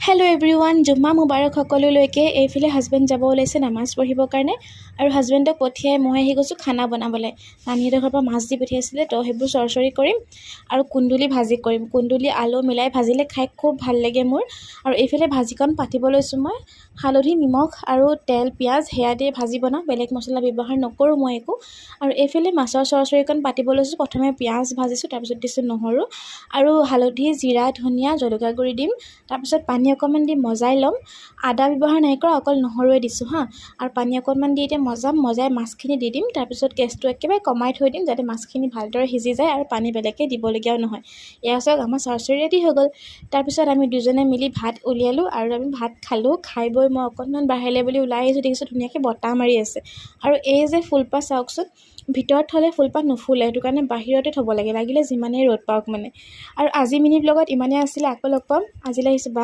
Hello' everyone, জুম্মা মুবাৰক সকলোলৈকে। এইফালে husband যাব ওলাইছে নামাজ পঢ়িবৰ কাৰণে, আৰু হাজবেণ্ডক পঠিয়াই মই আহি গৈছোঁ খানা বনাবলৈ। নানীহঁতৰ ঘৰৰ পৰা মাছ দি পঠিয়াইছিলে, তো সেইবোৰ চৰচৰি কৰিম আৰু কুন্দুলি ভাজি কৰিম। কুন্দুলি আলু মিলাই ভাজিলে খাই খুব ভাল লাগে মোৰ। আৰু এইফালে ভাজিকণ পাতিব লৈছোঁ মই। হালধি, নিমখ আৰু তেল, পিঁয়াজ সেয়া দিয়ে ভাজি বনাওঁ, বেলেগ মছলা ব্যৱহাৰ নকৰোঁ মই একো। আৰু এইফালে মাছৰ চৰচৰিকণ পাতিব লৈছোঁ। প্ৰথমে পিঁয়াজ ভাজিছোঁ, তাৰপিছত দিছোঁ নহৰু আৰু হালধি, জিৰা, ধনিয়া, জলকীয়া গুড়ি দিম। তাৰপিছত পানী অকণমান দি মজাই ল'ম। আদা ব্যৱহাৰ নাই কৰা, অকল নহৰুৱে দিছোঁ আৰু পানী অকণমান দি এতিয়া মজাই মাছখিনি দি দিম। তাৰপিছত গেছটো একেবাৰে কমাই থৈ দিম, যাতে মাছখিনি ভালদৰে সিজি যায় আৰু পানী বেলেগকৈ দিবলগীয়াও নহয়। এয়া চাওক, আমাৰ চৰচৰি ৰেডি হৈ গ'ল। তাৰপিছত আমি দুজনে মিলি ভাত উলিয়ালোঁ আৰু আমি ভাত খালোঁ। খাই বৈ মই অকণমান বাহিৰলৈ বুলি ওলাই আহিছোঁ, দেখিছোঁ ধুনীয়াকৈ বতাহ মাৰি আছে। আৰু এই যে ফুলপাহ চাওকচোন, ভিতৰত থ'লে ফুলপাহ নুফুলে, সেইটো কাৰণে বাহিৰতে থ'ব লাগে, লাগিলে যিমানেই ৰ'দ পাওক মানে। আৰু আজি মিনি ব্লগত ইমানেই আছিলে। আকৌ লগ পাম। আজিলৈ আহিছোঁ, বাই।